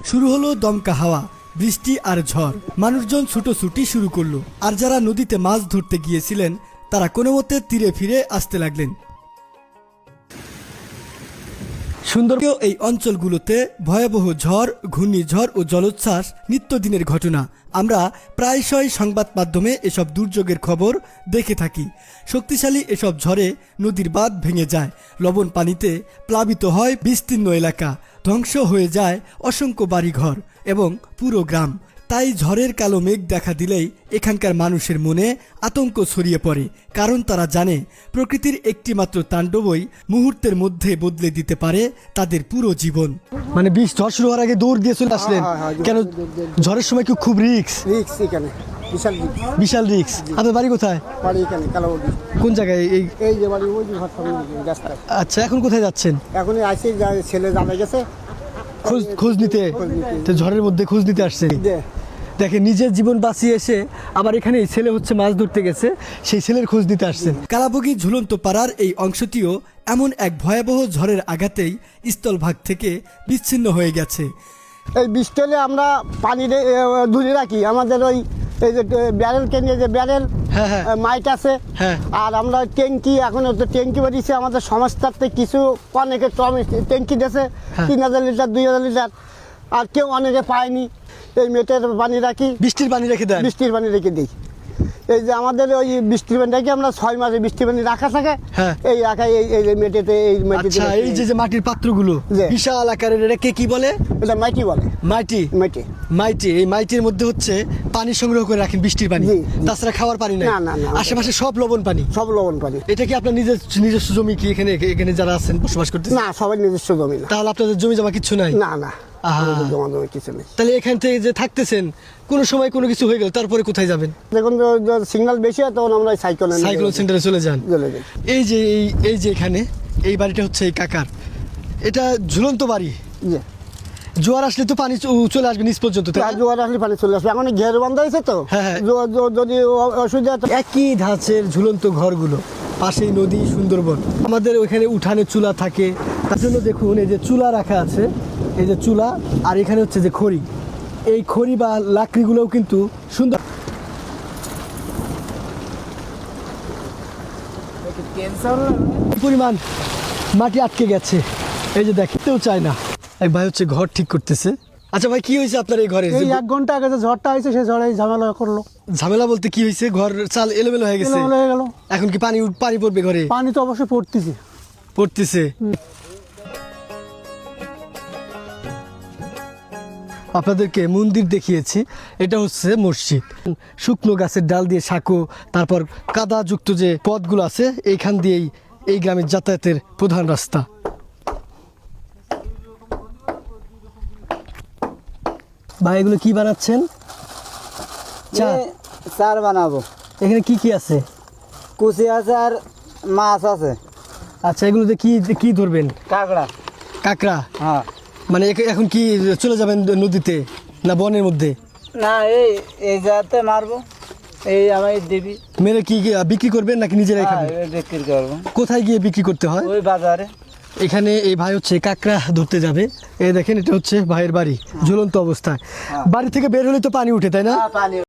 শুরু হলো দমকা হাওয়া, বৃষ্টি আর ঝড়। মানুষজন ছুটোছুটি শুরু করলো, আর যারা নদীতে মাছ ধরতে গিয়েছিলেন তারা কোনো মতে তীরে ফিরে আসতে লাগলেন। সুন্দরবন এই অঞ্চলগুলোতে ভয়াবহ ঝড়, ঘূর্ণিঝড় ও জলোচ্ছ্বাস নিত্যদিনের ঘটনা। আমরা প্রায়শই সংবাদ মাধ্যমে এসব দুর্যোগের খবর দেখে থাকি। শক্তিশালী এসব ঝড়ে নদীর বাঁধ ভেঙে যায়, লবণ পানিতে প্লাবিত হয় বিস্তীর্ণ এলাকা, ধ্বংস হয়ে যায় অসংখ্য বাড়িঘর এবং পুরো গ্রাম। তাই ঝড়ের কালো মেঘ দেখা দিলেই এখানকার মানুষের মনে আতঙ্ক ছড়িয়ে পড়ে, কারণ তারা জানে প্রকৃতির একটি মাত্র তাণ্ডবই মুহূর্তের মধ্যে বদলে দিতে পারে তাদের পুরো জীবন। মানে ঝড় শুরু হওয়ার আগে দৌড় দিয়ে চলে আসলেন কেন? ঝড়ের সময় কি খুব রিস্ক? এখানে বিশাল রিস্ক। আপনার বাড়ি কোথায়? বাড়ি এখানে কালাবডি। কোন জায়গায়? এই যে বাড়ি ওই যে ঘর সামনে রাস্তায়। আচ্ছা, এখন কোথায় যাচ্ছেন? এখন আসি, ছেলে জানা গেছে খোঁজ নিতে। তো ঝড়ের মধ্যে খোঁজ নিতে আসছে। দেখে নিজের জীবন বাঁচিয়ে এসে আবার এখানে ছেলে হচ্ছে মাছ ধরতে গেছে, সেই ছেলের খোঁজ নিতে আসছেন। কালাবগি ঝুলন্ত পাড়ার এই অংশটিও এমন এক ভয়াবহ ঝড়ের আঘাতেই স্থলভাগ থেকে বিচ্ছিন্ন হয়ে গেছে। এই বৃষ্টি হলে আমরা পানি ধরে রাখি আমাদের ওই এই যে ব্যারেল কেনে, যে ব্যারেল মাইট আছে, আর আমরা ট্যাঙ্কি, এখন তো ট্যাঙ্কি বাড়িয়েছে আমাদের সংস্থার থেকে, কিছু অনেকে ট্যাঙ্কি দিয়েছে 3000 লিটার 2000 লিটার, আর কেউ অনেকে পায়নি। এই মেটের পানি রাখি, বৃষ্টির পানি রেখে দেয়, বৃষ্টির পানি রেখে দিই। এই যে আমাদের ওই বৃষ্টির পানি রাখি আমরা 6 মাসে বৃষ্টির পানি রাখা থাকে, এই রাখাই এই মেটেতে, এই মাটিতে। এই যে মাটির পাত্রগুলো বিশাল আকারের, এটাকে কি বলে? এটা মাটি বলে। মাটি। এই মাটির মধ্যে হচ্ছে পানি সংগ্রহ করে রাখেন, বৃষ্টির পানি, তাছাড়া খাওয়ার পানি নাই। আশেপাশে সব লবণ পানি, সব লবণ পানি। এটা কি আপনার নিজস্ব জমি? কি এখানে যারা আছেন বসবাস করতে? না, সবাই নিজস্ব জমি না। তাহলে আপনাদের জমি জমা কিছু নাই? না, কিছু নেই। তাহলে এখান থেকে যে থাকতেছেন, কোনো সময় কোনো কিছু হয়ে গেল, তারপরে কোথায় যাবেন? যখন সিগন্যাল বেশি হয় তখন আমরা সাইক্লোন সেন্টারে চলে যান। এই যে এখানে এই বাড়িটা হচ্ছে এই কাকার, এটা ঝুলন্ত বাড়ি। জোয়ার আসলে তো পানি চলে আসবে নিচ পর্যন্ত। জোয়ার আসলে পানি চলে আসবে, এখন ঘের বন্ধ হয়েছে তো, যদি অসুবিধা। একই ধাঁচের ঝুলন্ত ঘরগুলো, পাশেই নদী, সুন্দরবন। আমাদের ওইখানে উঠানে চুলা থাকে, তার জন্য দেখুন এই যে চুলা রাখা আছে, এই যে চুলা, আর এখানে হচ্ছে যে খড়ি। এই খড়ি বা লাকড়িগুলোও কিন্তু সুন্দর। পরিমাণ মাটি আটকে গেছে, এই যে দেখতেও চায় না। এক ভাই হচ্ছে ঘর ঠিক করতেছে। আচ্ছা ভাই, কি হয়েছে আপনার এই ঘরে? এই 1 ঘন্টা আগে যে ঝড়টা হয়েছে, সেই ঝড়ে ঝামেলা করলো। ঝামেলা বলতে কি হয়েছে? ঘর চাল এলোমেলো হয়ে গেছে। এখন কি পানি পড়বে ঘরে? পানি তো অবশ্যই পড়তেছে। আপনাদেরকে মন্দির দেখিয়েছি, এটা হচ্ছে মসজিদ। শুকনো গাছের ডাল দিয়ে সাঁকো, তারপর কাদাযুক্ত যে পথগুলো আছে, এইখান দিয়েই এই গ্রামের যাতায়াতের প্রধান রাস্তা। ভাই, এগুলো কি বানাচ্ছেন? চার বানাবো। এখানে কি কি আছে? কুচি আছে আর মাছ আছে। আচ্ছা, এগুলোতে কি ধরবেন? কাঁকড়া। হ্যাঁ। মানে এখন কি চলে যাবেন নদীতে না বনের মধ্যে? না, এই জাতে মারবো, এই আমি দেবি। মেরে কি বিক্রি করবেন নাকি নিজেরাই খাবেন? বিক্রি করবো। কোথায় গিয়ে বিক্রি করতে হয়? ওই বাজারে। এখানে এই ভাই হচ্ছে কাঁকড়া ধরতে যাবে। এই দেখেন, এটা হচ্ছে ভাইয়ের বাড়ি ঝুলন্ত অবস্থায়। বাড়ি থেকে বের হলে তো পানি উঠে, তাই না?